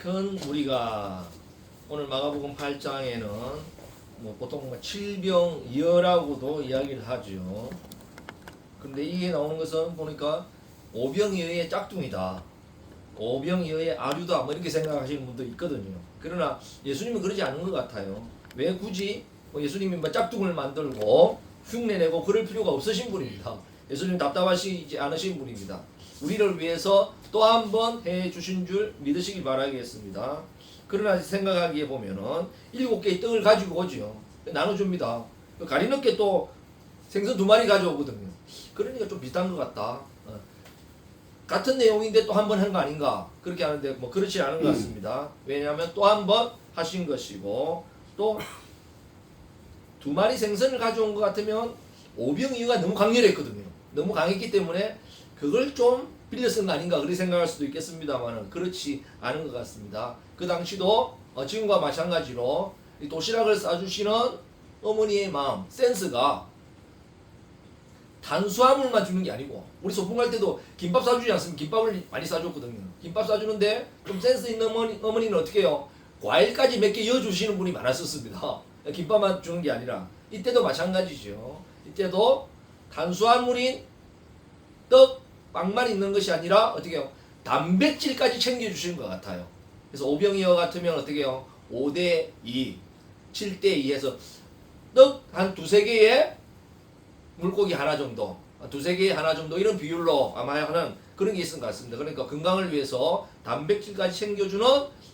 큰 우리가 오늘 마가복음 8장에는 뭐 보통 칠병이어라고도 이야기를 하죠. 근데 이게 나오는 것은 보니까 오병이어의 짝퉁이다, 오병이어의 아류다, 뭐 이렇게 생각하시는 분도 있거든요. 그러나 예수님은 그러지 않은 것 같아요. 왜 굳이 예수님이 짝퉁을 만들고 흉내내고 그럴 필요가 없으신 분입니다. 예수님 답답하시지 않으신 분입니다. 우리를 위해서 또 한 번 해주신 줄 믿으시기 바라겠습니다. 그러나 생각하기에 보면은 7개의 떡을 가지고 오죠. 나눠줍니다. 가리늦게 또 생선 2마리 가져오거든요. 그러니까 좀 비슷한 것 같다. 같은 내용인데 또 한 번 한 거 아닌가, 그렇게 하는데 뭐 그렇지 않은 것 같습니다. 왜냐하면 또 한 번 하신 것이고, 또 2마리 생선을 가져온 것 같으면 오병이어가 너무 강렬했거든요. 너무 강했기 때문에 그걸 좀 빌려 쓴 거 아닌가, 그렇게 생각할 수도 있겠습니다만 그렇지 않은 것 같습니다. 그 당시도 지금과 마찬가지로 이 도시락을 싸주시는 어머니의 마음, 센스가 탄수화물만 주는 게 아니고, 우리 소풍 갈 때도 김밥 싸주지 않습니까? 김밥을 많이 싸줬거든요. 김밥 싸주는데 좀 센스 있는 어머니는 어떻게 해요? 과일까지 몇 개 이어주시는 분이 많았었습니다. 김밥만 주는 게 아니라 이때도 마찬가지죠. 이때도 탄수화물인 떡, 빵만 있는 것이 아니라 어떻게 해요? 단백질까지 챙겨주시는 것 같아요. 그래서 오병이어 같으면 어떻게 해요? 5대2, 7대2 해서 떡 한 2-3개에 물고기 하나 정도, 2-3개에 하나 정도, 이런 비율로 아마 하는 그런 게 있은 것 같습니다. 그러니까 건강을 위해서 단백질까지 챙겨주는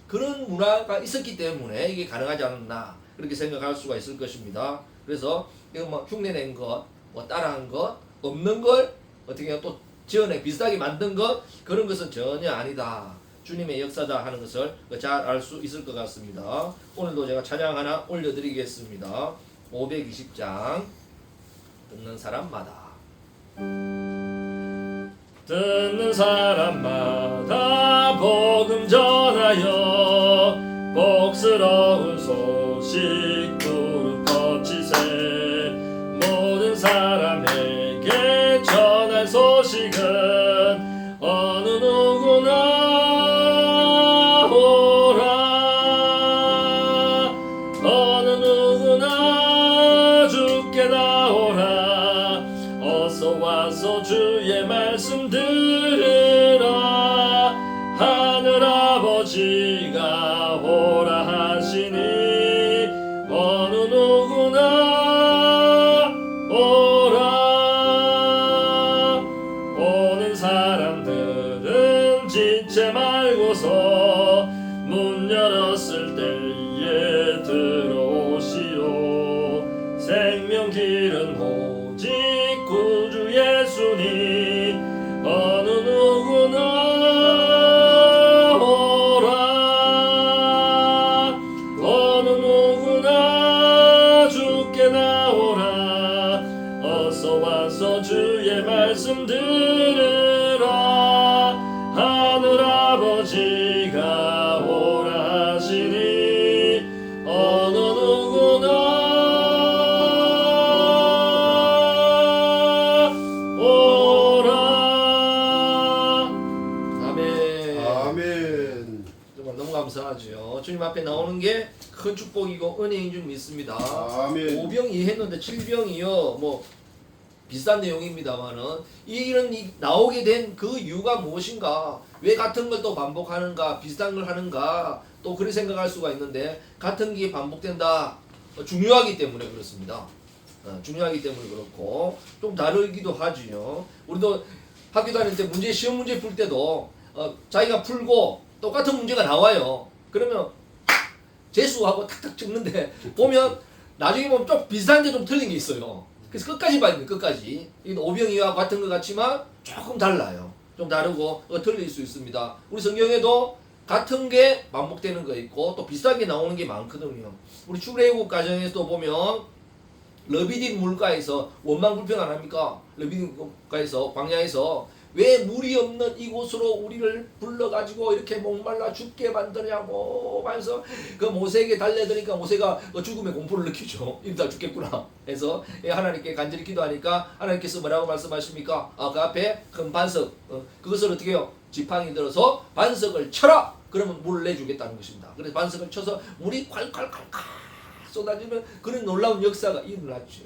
그런 문화가 있었기 때문에 이게 가능하지 않았나, 그렇게 생각할 수가 있을 것입니다. 그래서 이거 뭐 흉내낸 것, 뭐 따라한 것, 없는 걸 어떻게 해요? 또 지어내 비슷하게 만든 것, 그런 것은 전혀 아니다, 주님의 역사다 하는 것을 잘 알 수 있을 것 같습니다. 오늘도 제가 찬양 하나 올려드리겠습니다. 520장 듣는 사람마다, 듣는 사람마다 복음 전하여 복스러운 소식 두루 퍼치세. 모든 사람에게 전할 소식은 어느 누구나 오라. 어느 누구나 주께 나오라. 어서 와서 주의 말씀 들으라. 하늘아버지가 오라 하시니 어느 누구나 오라. 오는 사람들은 지체 말고서 문 열었을 때에 들어오시오. 생명길은 오직 구주 예수니 어느 누구나 오라. 어느 누구나 주께 나오라. 어서 와서 주의 말씀 들으라. 하늘아버지가 오라 하시니 어느 누구나 감사하죠. 주님 앞에 나오는 게 큰 축복이고 은혜인 줄 믿습니다. 아멘. 5병이 했는데 7병이요, 뭐 비슷한 내용입니다만은 이런 나오게 된 그 이유가 무엇인가? 왜 같은 걸 또 반복하는가? 비슷한 걸 하는가? 또 그렇게 생각할 수가 있는데, 같은 게 반복된다, 중요하기 때문에 그렇습니다. 중요하기 때문에 그렇고, 좀 다르기도 하지요. 우리도 학교 다닐 때 시험 문제 풀 때도 자기가 풀고 똑같은 문제가 나와요. 그러면 재수하고 탁탁 찍는데 보면 나중에 보면 좀 비슷한데 좀 틀린 게 있어요. 그래서 끝까지 봐야 됩니다. 끝까지. 이건 오병이어와 같은 것 같지만 조금 달라요. 좀 다르고 틀릴 수 있습니다. 우리 성경에도 같은 게 반복되는 거 있고 또 비슷하게 나오는 게 많거든요. 우리 출애굽 과정에서 보면 르비딤 물가에서 원망 불평 안 합니까? 르비딤 물가에서, 광야에서 왜 물이 없는 이곳으로 우리를 불러가지고 이렇게 목말라 죽게 만드냐고 하면서 그 모세에게 달려드니까 모세가 죽음의 공포를 느끼죠. 이러다 죽겠구나 해서 하나님께 간절히 기도하니까 하나님께서 뭐라고 말씀하십니까? 그 앞에 큰 반석, 그것을 어떻게 해요? 지팡이 들어서 반석을 쳐라 그러면 물을 내주겠다는 것입니다. 그래서 반석을 쳐서 물이 콸콸콸콸 쏟아지면 그런 놀라운 역사가 일어났죠.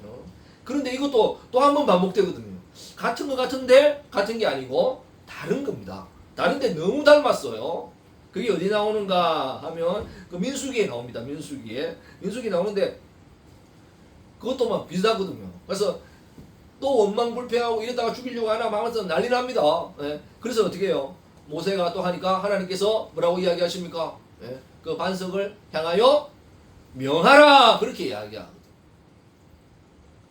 그런데 이것도 또 한 번 반복되거든요. 같은 거 같은데 같은 게 아니고 다른 겁니다. 다른데 너무 닮았어요. 그게 어디 나오는가 하면 그 민수기에 나옵니다. 민수기에 나오는데 그것도 막 비슷하거든요. 그래서 또 원망불평하고 이러다가 죽이려고 하나 하면서 난리 납니다. 예. 그래서 어떻게 해요? 모세가 또 하니까 하나님께서 뭐라고 이야기하십니까? 예. 그 반석을 향하여 명하라 그렇게 이야기합니다.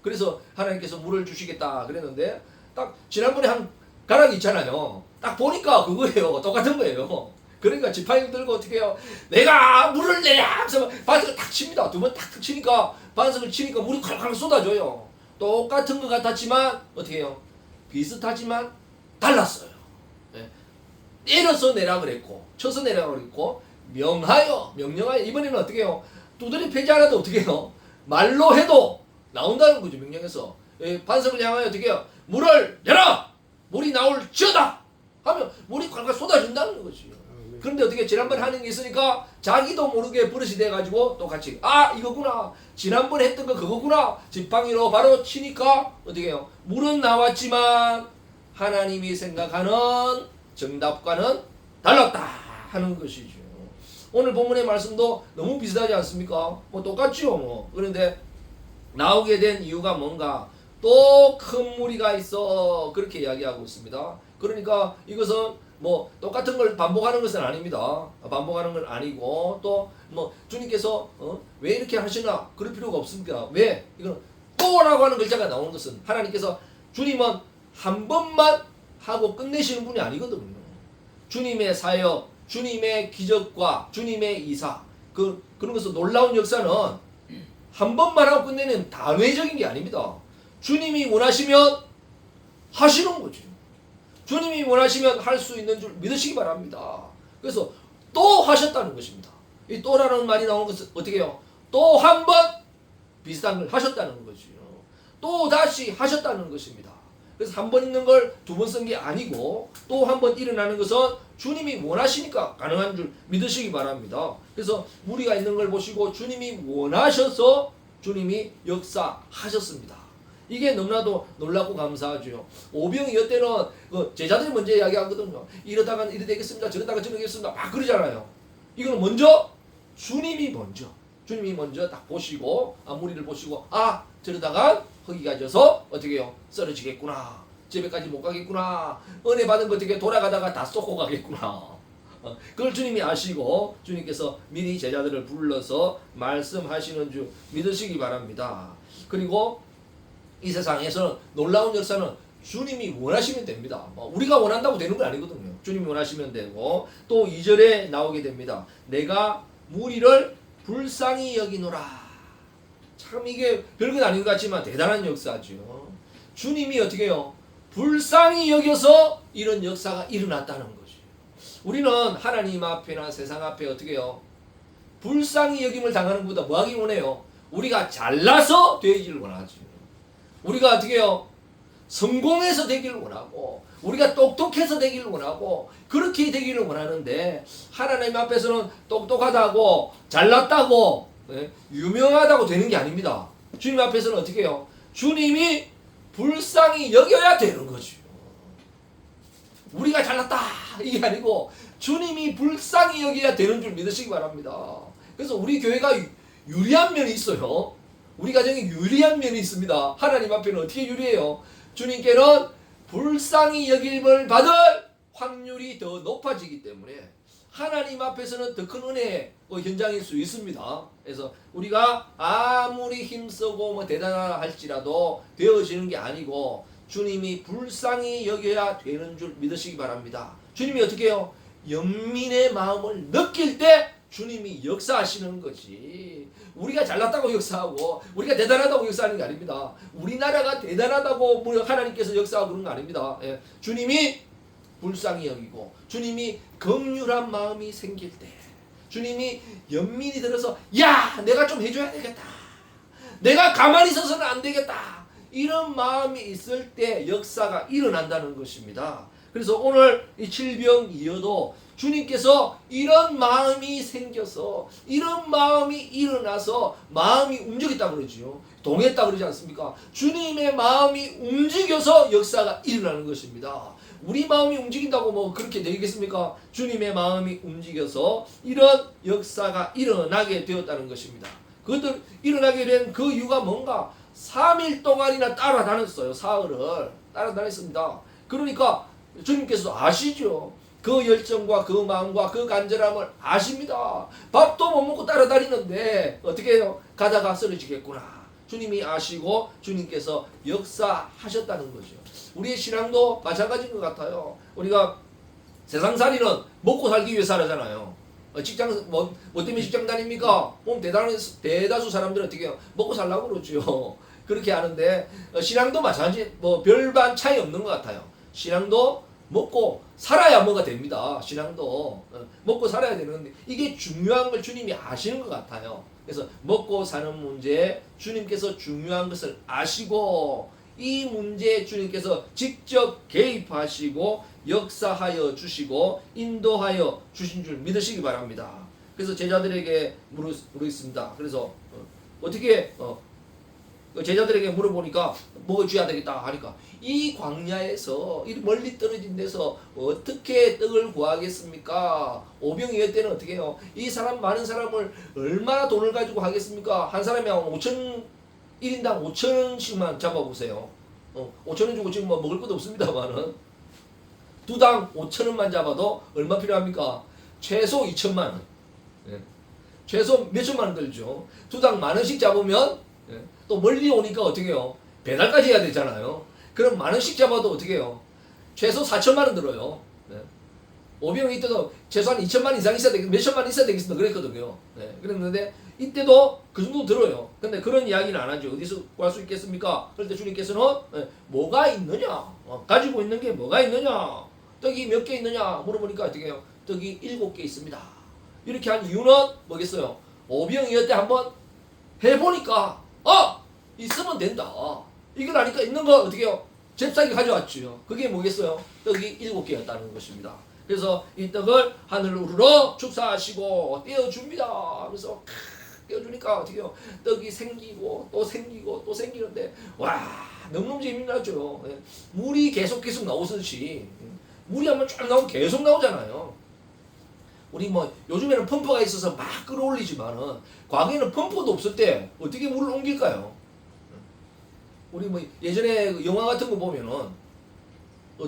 그래서 하나님께서 물을 주시겠다 그랬는데 딱 지난번에 한 가락이 있잖아요. 딱 보니까 그거예요. 똑같은 거예요. 그러니까 지팡이 들고 어떻게 해요? 내가 물을 내야 하면서 반석을 탁 칩니다. 두 번 탁 치니까 반석을 치니까 물이 콸콸 쏟아져요. 똑같은 것 같았지만 어떻게 해요? 비슷하지만 달랐어요. 네. 때려서 내라 그랬고 쳐서 내라 그랬고 명령하여 이번에는 어떻게 해요? 두드리 패지 않아도 어떻게 해요? 말로 해도 나온다는 거죠. 명령에서 반석을 향하여 어떻게 해요? 물을 내라! 물이 나올지어다! 하면 물이 콸콸 쏟아진다는 거죠. 그런데 어떻게 지난번에 하는 게 있으니까 자기도 모르게 버릇이 돼가지고 똑같이 이거구나 지난번에 했던 거 그거구나 지팡이로 바로 치니까 어떻게 해요? 물은 나왔지만 하나님이 생각하는 정답과는 달랐다 하는 것이죠. 오늘 본문의 말씀도 너무 비슷하지 않습니까? 뭐 똑같죠 뭐. 그런데 나오게 된 이유가 뭔가 또 큰 무리가 있어 그렇게 이야기하고 있습니다. 그러니까 이것은 뭐 똑같은 걸 반복하는 것은 아닙니다. 반복하는 건 아니고 또 뭐 주님께서 왜 이렇게 하시나 그럴 필요가 없습니다. 왜? 이건 또라고 하는 글자가 나오는 것은 하나님께서 주님은 한 번만 하고 끝내시는 분이 아니거든요. 주님의 사역, 주님의 기적과 주님의 이사 그런 것은 놀라운 역사는 한 번만 하고 끝내는 단회적인 게 아닙니다. 주님이 원하시면 하시는 거죠. 주님이 원하시면 할 수 있는 줄 믿으시기 바랍니다. 그래서 또 하셨다는 것입니다. 이 또라는 말이 나오는 것은 어떻게 해요? 또 한 번 비슷한 걸 하셨다는 거죠. 또 다시 하셨다는 것입니다. 그래서 한 번 있는 걸 두 번 쓴 게 아니고 또 한 번 일어나는 것은 주님이 원하시니까 가능한 줄 믿으시기 바랍니다. 그래서 무리가 있는 걸 보시고 주님이 원하셔서 주님이 역사하셨습니다. 이게 너무나도 놀랍고 감사하죠. 오병이 이때는 그 제자들이 먼저 이야기하거든요. 이러다가 이래 되겠습니다. 저러다가 저러 되겠습니다. 막 그러잖아요. 이거는 먼저 주님이 먼저 딱 보시고 무리를 보시고 저러다가 허기가 져서 어떻게 해요? 쓰러지겠구나. 집에까지 못 가겠구나. 은혜 받은 거 어떻게 돌아가다가 다 쏟고 가겠구나. 그걸 주님이 아시고 주님께서 미리 제자들을 불러서 말씀하시는 줄 믿으시기 바랍니다. 그리고 이 세상에서는 놀라운 역사는 주님이 원하시면 됩니다. 우리가 원한다고 되는 건 아니거든요. 주님이 원하시면 되고 또 2절에 나오게 됩니다. 내가 무리를 불쌍히 여기노라. 참 이게 별것 아닌 것 같지만 대단한 역사죠. 주님이 어떻게 해요? 불쌍히 여겨서 이런 역사가 일어났다는 거죠. 우리는 하나님 앞에나 세상 앞에 어떻게 해요? 불쌍히 여김을 당하는 것보다 뭐 하기 원해요? 우리가 잘나서 되기를 원하죠. 우리가 어떻게 해요? 성공해서 되기를 원하고 우리가 똑똑해서 되기를 원하고 그렇게 되기를 원하는데 하나님 앞에서는 똑똑하다고 잘났다고 유명하다고 되는 게 아닙니다. 주님 앞에서는 어떻게 해요? 주님이 불쌍히 여겨야 되는 거죠. 우리가 잘났다 이게 아니고 주님이 불쌍히 여겨야 되는 줄 믿으시기 바랍니다. 그래서 우리 교회가 유리한 면이 있어요. 우리 가정에 유리한 면이 있습니다. 하나님 앞에는 어떻게 유리해요? 주님께는 불쌍히 여김을 받을 확률이 더 높아지기 때문에 하나님 앞에서는 더 큰 은혜의 현장일 수 있습니다. 그래서 우리가 아무리 힘쓰고 뭐 대단하다 할지라도 되어지는 게 아니고 주님이 불쌍히 여겨야 되는 줄 믿으시기 바랍니다. 주님이 어떻게 해요? 연민의 마음을 느낄 때 주님이 역사하시는 거지. 우리가 잘났다고 역사하고 우리가 대단하다고 역사하는 게 아닙니다. 우리나라가 대단하다고 하나님께서 역사하고 그런 거 아닙니다. 주님이 불쌍히 여기고 주님이 긍휼한 마음이 생길 때 주님이 연민이 들어서 내가 좀 해줘야 되겠다. 내가 가만히 있어서는 안 되겠다. 이런 마음이 있을 때 역사가 일어난다는 것입니다. 그래서 오늘 이 질병이어도 주님께서 이런 마음이 생겨서 이런 마음이 일어나서 마음이 움직였다 그러지요. 동했다 그러지 않습니까? 주님의 마음이 움직여서 역사가 일어나는 것입니다. 우리 마음이 움직인다고 뭐 그렇게 되겠습니까? 주님의 마음이 움직여서 이런 역사가 일어나게 되었다는 것입니다. 그것들 일어나게 된 그 이유가 뭔가? 3일 동안이나 따라다녔어요. 사흘을 따라다녔습니다. 그러니까 주님께서 아시죠. 그 열정과 그 마음과 그 간절함을 아십니다. 밥도 못 먹고 따라다니는데 어떻게 해요? 가다가 쓰러지겠구나. 주님이 아시고 주님께서 역사하셨다는 거죠. 우리의 신앙도 마찬가지인 것 같아요. 우리가 세상살이는 먹고 살기 위해 살아잖아요. 직장 뭐 때문에 직장 다닙니까? 보면 대다수 사람들은 어떻게 해요? 먹고 살라고 그러죠. 그렇게 하는데 신앙도 마찬가지 뭐 별반 차이 없는 것 같아요. 신앙도 먹고 살아야 뭐가 됩니다. 신앙도 먹고 살아야 되는데 이게 중요한 걸 주님이 아시는 것 같아요. 그래서 먹고 사는 문제에 주님께서 중요한 것을 아시고 이 문제에 주님께서 직접 개입하시고 역사하여 주시고 인도하여 주신 줄 믿으시기 바랍니다. 그래서 제자들에게 물었습니다. 그래서 어떻게 제자들에게 물어보니까 뭐 줘야 되겠다 하니까 이 광야에서 이 멀리 떨어진 데서 어떻게 떡을 구하겠습니까? 오병이어 때는 어떻게 해요? 이 사람 많은 사람을 얼마나 돈을 가지고 하겠습니까? 한 사람이 한 1인당 5,000원씩만 잡아보세요. 5,000원 주고 지금 뭐 먹을 것도 없습니다만은 두당 5,000원만 잡아도 얼마 필요합니까? 최소 2천만 원. 예. 최소 몇천만 원 들죠. 두당 10,000원씩 잡으면 예. 또 멀리 오니까 어떻게 해요? 배달까지 해야 되잖아요. 그럼 10,000원씩 잡아도 어떻게 해요? 최소 4천만 원 들어요. 예. 오병이 때도 최소한 2천만 원 이상 있어야 되겠, 몇천만 원 있어야 되겠습니다. 그랬거든요. 예. 그랬는데 이때도 그 정도 들어요. 근데 그런 이야기는 안 하죠. 어디서 구할 수 있겠습니까? 그럴 때 주님께서는 뭐가 있느냐? 가지고 있는 게 뭐가 있느냐? 떡이 몇 개 있느냐? 물어보니까 어떻게 해요? 떡이 7개 있습니다. 이렇게 한 이유는 뭐겠어요? 오병이어 때 한번 해보니까 있으면 된다. 이걸 아니까 있는 거 어떻게 해요? 잽싸게 가져왔죠. 그게 뭐겠어요? 떡이 7개였다는 것입니다. 그래서 이 떡을 하늘로 우러러 축사하시고 떼어줍니다. 그래서 떼어주니까 어떻게 해요? 떡이 생기고 또 생기고 또 생기는데 와 너무너무 재미나죠. 물이 계속 나오듯이 물이 한번 쫙 나오면 계속 나오잖아요. 우리 뭐 요즘에는 펌프가 있어서 막 끌어올리지만은 과거에는 펌프도 없을 때 어떻게 물을 옮길까요? 우리 뭐 예전에 영화 같은 거 보면은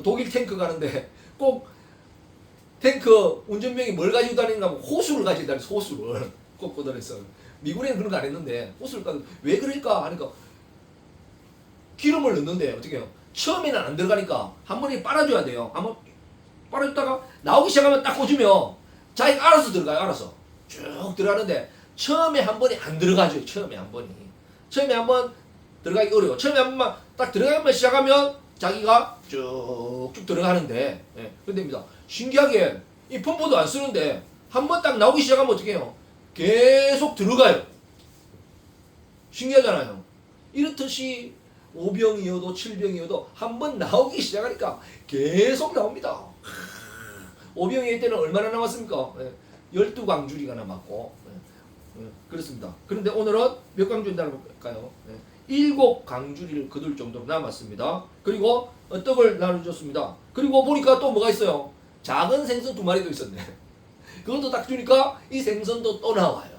독일 탱크 가는데 꼭 탱크 운전병이 뭘 가지고 다니는가 하면 호수를 가지고 다니는 호수를 꼭 꺼내서 미국에는 그런 거 안 했는데 호수를 가지고 왜 그럴까 하니까 기름을 넣는데 어떻게 해요? 처음에는 안 들어가니까 한 번에 빨아줘야 돼요. 한번 빨아줬다가 나오기 시작하면 딱 꽂으면 자기가 알아서 들어가요. 알아서 쭉 들어가는데 처음에 한 번이 안 들어가죠. 처음에 한 번이 들어가기 어려워. 처음에 한 번만 딱 들어가면 시작하면 자기가 쭉쭉 들어가는데 그런데입니다. 신기하게 이 펌프도 안 쓰는데 한 번 딱 나오기 시작하면 어떻게 해요? 계속 들어가요. 신기하잖아요. 이렇듯이 5병이어도 7병이어도 한 번 나오기 시작하니까 계속 나옵니다. 5병일 때는 얼마나 남았습니까? 12광주리가 남았고 그렇습니다. 그런데 오늘은 몇 광주리 남을까요? 7광주리를 거둘 정도로 남았습니다. 그리고 떡을 나눠줬습니다. 그리고 보니까 또 뭐가 있어요? 작은 생선 2마리도 있었네. 그것도 딱 주니까 이 생선도 또 나와요.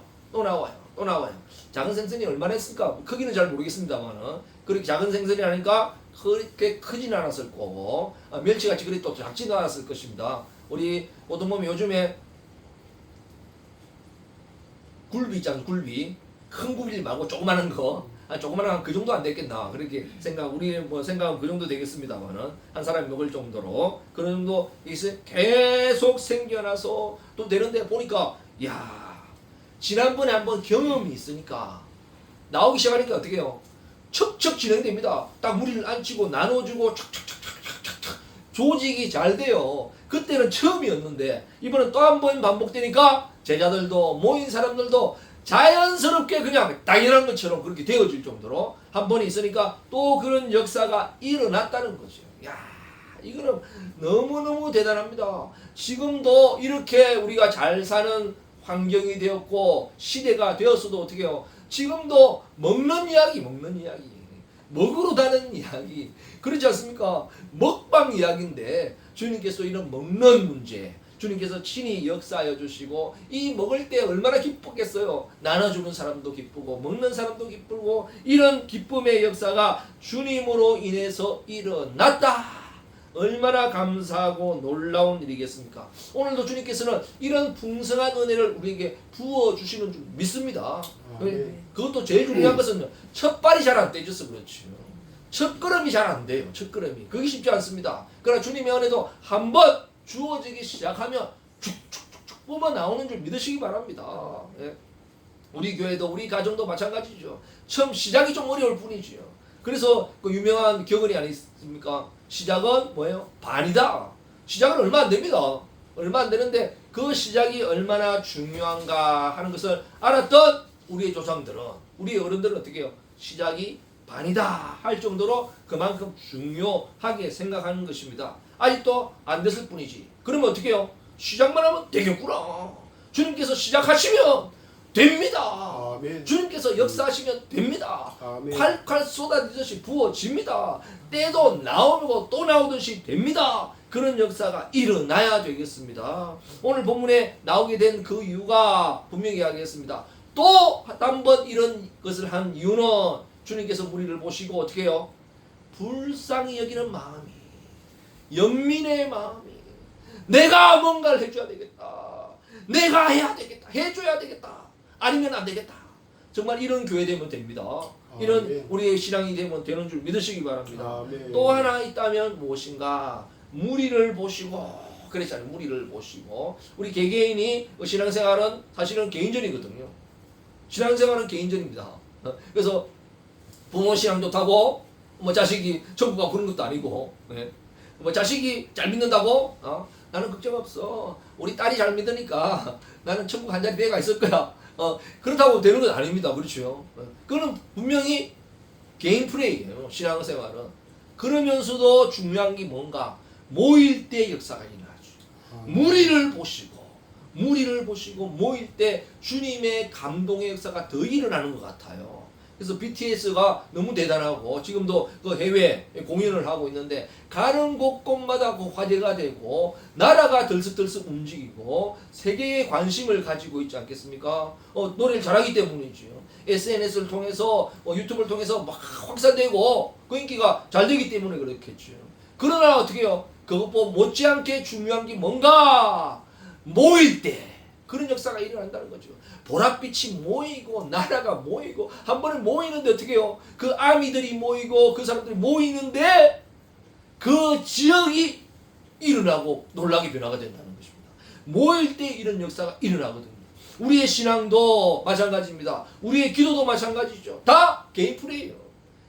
작은 생선이 얼마나 했을까? 크기는 잘 모르겠습니다만은 그렇게 작은 생선이 하니까 그렇게 크진 않았을 거고 멸치같이 그리 또 작지는 않았을 것입니다. 우리 보통 보면 요즘에 굴비 있잖아요. 굴비 큰 굴비 말고 조그마한 거 조그마한 그 정도 안 됐겠나 그렇게 우리 뭐 생각은 그 정도 되겠습니다만은 한 사람이 먹을 정도로 그런 정도 계속 생겨나서 또 되는데 보니까 야 지난번에 한번 경험이 있으니까 나오기 시작하니까 어떻게 해요? 척척 진행됩니다. 딱 무리를 앉히고 나눠주고 척척척척척척 조직이 잘 돼요. 그때는 처음이었는데 이번엔 또 한 번 반복되니까 제자들도 모인 사람들도 자연스럽게 그냥 당연한 것처럼 그렇게 되어질 정도로 한 번 있으니까 또 그런 역사가 일어났다는 거죠. 야 이거는 너무너무 대단합니다. 지금도 이렇게 우리가 잘 사는 환경이 되었고 시대가 되었어도 어떻게 해요? 지금도 먹는 이야기, 먹으러 다는 이야기, 그렇지 않습니까? 먹방 이야기인데 주님께서 이런 먹는 문제, 주님께서 친히 역사하여 주시고 이 먹을 때 얼마나 기쁘겠어요. 나눠주는 사람도 기쁘고 먹는 사람도 기쁘고 이런 기쁨의 역사가 주님으로 인해서 일어났다. 얼마나 감사하고 놀라운 일이겠습니까? 오늘도 주님께서는 이런 풍성한 은혜를 우리에게 부어주시는 줄 믿습니다. 그것도 제일 중요한 것은 첫발이 잘 안 떼져서 그렇죠. 첫걸음이 잘 안 돼요. 첫걸음이. 그게 쉽지 않습니다. 그러나 주님의 은혜도 한번 주어지기 시작하면 쭉쭉쭉쭉 뿜어 나오는 줄 믿으시기 바랍니다. 예. 우리 교회도 우리 가정도 마찬가지죠. 처음 시작이 좀 어려울 뿐이지요. 그래서 그 유명한 격언이 아니십니까? 시작은 뭐예요? 반이다. 시작은 얼마 안 됩니다. 얼마 안 되는데 그 시작이 얼마나 중요한가 하는 것을 알았던 우리의 조상들은, 우리의 어른들은 어떻게 해요? 시작이 반이다 할 정도로 그만큼 중요하게 생각하는 것입니다. 아직도 안 됐을 뿐이지. 그러면 어떻게 해요? 시작만 하면 되겠구나. 주님께서 시작하시면 됩니다. 아멘. 주님께서 역사하시면 됩니다. 아멘. 콸콸 쏟아지듯이 부어집니다. 때도 나오고 또 나오듯이 됩니다. 그런 역사가 일어나야 되겠습니다. 오늘 본문에 나오게 된 그 이유가 분명히 이야기했습니다. 또 한 번 이런 것을 한 이유는 주님께서 우리를 보시고 어떻게 해요? 불쌍히 여기는 마음이, 연민의 마음이, 내가 뭔가를 해줘야 되겠다, 내가 해야 되겠다, 해줘야 되겠다, 아니면 안 되겠다. 정말 이런 교회 되면 됩니다. 이런 아멘. 우리의 신앙이 되면 되는 줄 믿으시기 바랍니다. 아멘. 또 하나 있다면 무엇인가? 무리를 보시고, 그랬잖아요. 무리를 보시고. 우리 개개인이 신앙생활은 사실은 개인전이거든요. 신앙생활은 개인전입니다. 그래서 부모 신앙도 타고 뭐 자식이 천국 가고 그런 것도 아니고, 네. 뭐 자식이 잘 믿는다고 나는 걱정 없어, 우리 딸이 잘 믿으니까 나는 천국 한 자리 내가 있을 거야, 그렇다고 되는 건 아닙니다. 그렇죠? 그거는 분명히 개인 플레이예요. 신앙생활은. 그러면서도 중요한 게 뭔가 모일 때 역사가 일어나죠. 무리를 보시고 모일 때 주님의 감동의 역사가 더 일어나는 것 같아요. 그래서 BTS가 너무 대단하고 지금도 그 해외 공연을 하고 있는데 가는 곳곳마다 그 화제가 되고 나라가 들썩들썩 움직이고 세계에 관심을 가지고 있지 않겠습니까? 노래를 잘하기 때문이죠. SNS를 통해서 유튜브를 통해서 막 확산되고 그 인기가 잘 되기 때문에 그렇겠죠. 그러나 어떻게 해요? 그것보다 못지않게 중요한 게 뭔가 모일 때 그런 역사가 일어난다는 거죠. 보랏빛이 모이고 나라가 모이고 한 번에 모이는데 어떻게 해요? 그 아미들이 모이고 그 사람들이 모이는데 그 지역이 일어나고 놀라게 변화가 된다는 것입니다. 모일 때 이런 역사가 일어나거든요. 우리의 신앙도 마찬가지입니다. 우리의 기도도 마찬가지죠. 다 개인 플레이예요.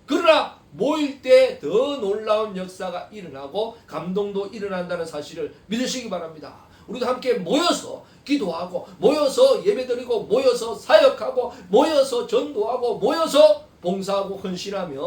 그러나 모일 때 더 놀라운 역사가 일어나고 감동도 일어난다는 사실을 믿으시기 바랍니다. 우리도 함께 모여서 기도하고 모여서 예배드리고 모여서 사역하고 모여서 전도하고 모여서 봉사하고 헌신하면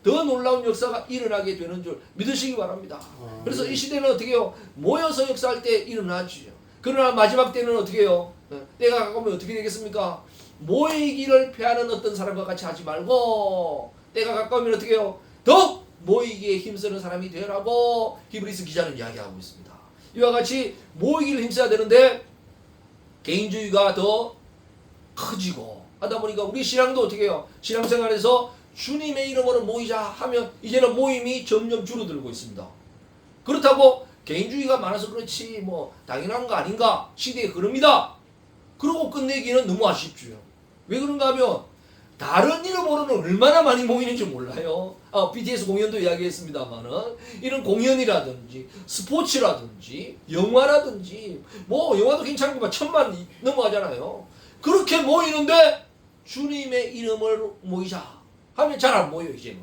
더 놀라운 역사가 일어나게 되는 줄 믿으시기 바랍니다. 그래서 이 시대는 어떻게 해요? 모여서 역사할 때 일어나죠. 그러나 마지막 때는 어떻게 해요? 때가 가까우면 어떻게 되겠습니까? 모이기를 패하는 어떤 사람과 같이 하지 말고 때가 가까우면 어떻게 해요? 더욱 모이기에 힘쓰는 사람이 되라고 히브리서 기자는 이야기하고 있습니다. 이와 같이 모이기를 힘써야 되는데 개인주의가 더 커지고 하다 보니까 우리 신앙도 어떻게 해요? 신앙생활에서 주님의 이름으로 모이자 하면 이제는 모임이 점점 줄어들고 있습니다. 그렇다고 개인주의가 많아서 그렇지 뭐 당연한 거 아닌가? 시대의 흐름이다. 그러고 끝내기는 너무 아쉽죠. 왜 그런가 하면 다른 이름으로는 얼마나 많이 모이는지 몰라요. BTS 공연도 이야기했습니다만은 이런 공연이라든지 스포츠라든지 영화라든지 뭐 영화도 괜찮고 1000만 넘어가잖아요. 그렇게 모이는데 주님의 이름을 모이자 하면 잘 안 모여요. 이제는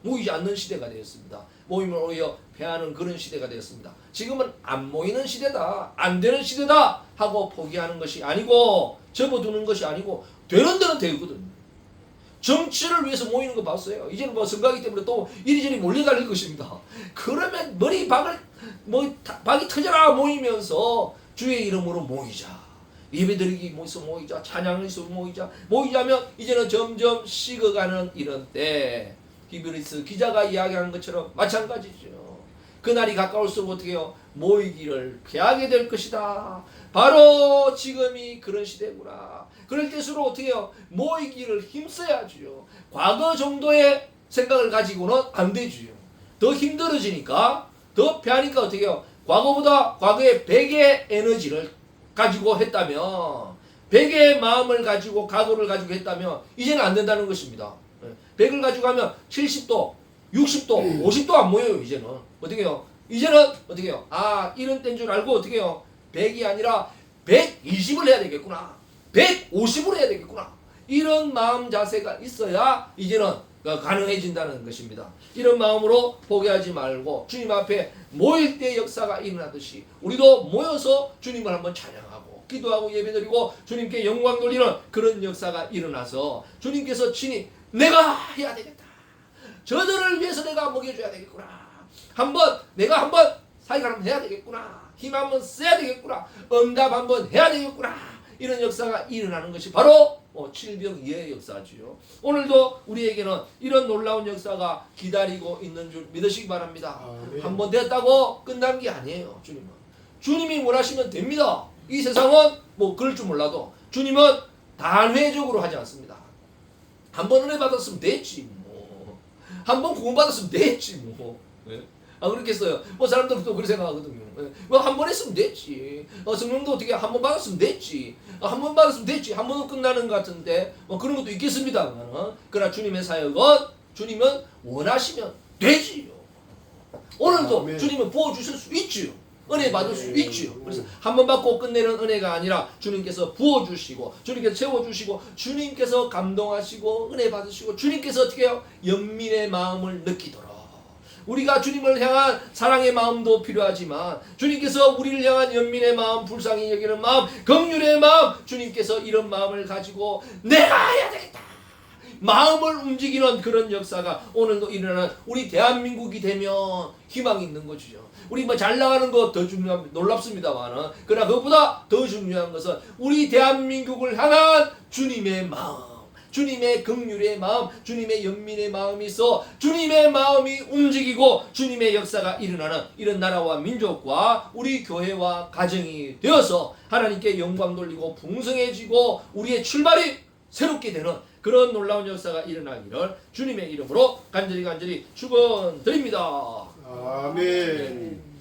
모이지 않는 시대가 되었습니다. 모임을 오히려 패하는 그런 시대가 되었습니다. 지금은 안 모이는 시대다, 안 되는 시대다 하고 포기하는 것이 아니고 접어두는 것이 아니고 되는 데는 되거든요. 정치를 위해서 모이는 거 봤어요. 이제는 뭐 선거하기 때문에 또 이리저리 몰려다닐 것입니다. 그러면 머리 박을 박이 터져라 모이면서 주의 이름으로 모이자. 예배드리기 모이자. 찬양에서 모이자면 이제는 점점 식어가는 이런 때 히브리서 기자가 이야기한 것처럼 마찬가지죠. 그날이 가까울수록 어떻게 해요? 모이기를 피하게 될 것이다. 바로 지금이 그런 시대구나. 그럴 때수록 어떻게 해요? 모이기를 힘써야지요. 과거 정도의 생각을 가지고는 안 되지요. 더 힘들어지니까 더 피하니까 어떻게 해요? 과거보다 과거의 100의 에너지를 가지고 했다면 100의 마음을 가지고 각오를 가지고 했다면 이제는 안 된다는 것입니다. 100을 가지고 하면 70도 60도 50도 안 모여요. 이제는 어떻게 해요? 이제는 어떻게 해요? 아 이런 때인 줄 알고 어떻게 해요? 100이 아니라 120을 해야 되겠구나. 150으로 해야 되겠구나. 이런 마음 자세가 있어야 이제는 가능해진다는 것입니다. 이런 마음으로 포기하지 말고 주님 앞에 모일 때 역사가 일어나듯이 우리도 모여서 주님을 한번 찬양하고 기도하고 예배드리고 주님께 영광 돌리는 그런 역사가 일어나서 주님께서 친히 내가 해야 되겠다. 저들을 위해서 내가 먹여줘야 되겠구나. 내가 한번 사역 한번 해야 되겠구나. 힘 한번 써야 되겠구나. 응답 한번 해야 되겠구나. 이런 역사가 일어나는 것이 바로 칠병이의 역사지요. 오늘도 우리에게는 이런 놀라운 역사가 기다리고 있는 줄 믿으시기 바랍니다. 한번 됐다고 끝난 게 아니에요. 주님이 원하시면 됩니다. 이 세상은 그럴 줄 몰라도 주님은 단회적으로 하지 않습니다. 한 번 은혜 받았으면 됐지 한 번 구원 받았으면 됐지 그렇겠어요. 사람들도 그렇게 생각하거든요. 한 번 했으면 됐지. 성령도 어떻게 한 번 받았으면 됐지. 한 번 받았으면 됐지. 한 번은 끝나는 것 같은데 그런 것도 있겠습니다. 그러나 주님의 사역은 주님은 원하시면 되지요. 오늘도 아멘. 주님은 부어주실 수 있지요. 은혜 받을 수 있지요. 그래서 한 번 받고 끝내는 은혜가 아니라 주님께서 부어주시고 주님께서 채워주시고 주님께서 감동하시고 은혜 받으시고 주님께서 어떻게 해요? 연민의 마음을 느끼도록 우리가 주님을 향한 사랑의 마음도 필요하지만 주님께서 우리를 향한 연민의 마음, 불쌍히 여기는 마음, 긍휼의 마음 주님께서 이런 마음을 가지고 내가 해야 되겠다 마음을 움직이는 그런 역사가 오늘도 일어나는 우리 대한민국이 되면 희망이 있는 거죠. 우리 잘 나가는 거 더 중요한 놀랍습니다만은 그러나 그것보다 더 중요한 것은 우리 대한민국을 향한 주님의 마음, 주님의 긍휼의 마음, 주님의 연민의 마음이 있어 주님의 마음이 움직이고 주님의 역사가 일어나는 이런 나라와 민족과 우리 교회와 가정이 되어서 하나님께 영광 돌리고 풍성해지고 우리의 출발이 새롭게 되는 그런 놀라운 역사가 일어나기를 주님의 이름으로 간절히 축원드립니다. 아멘.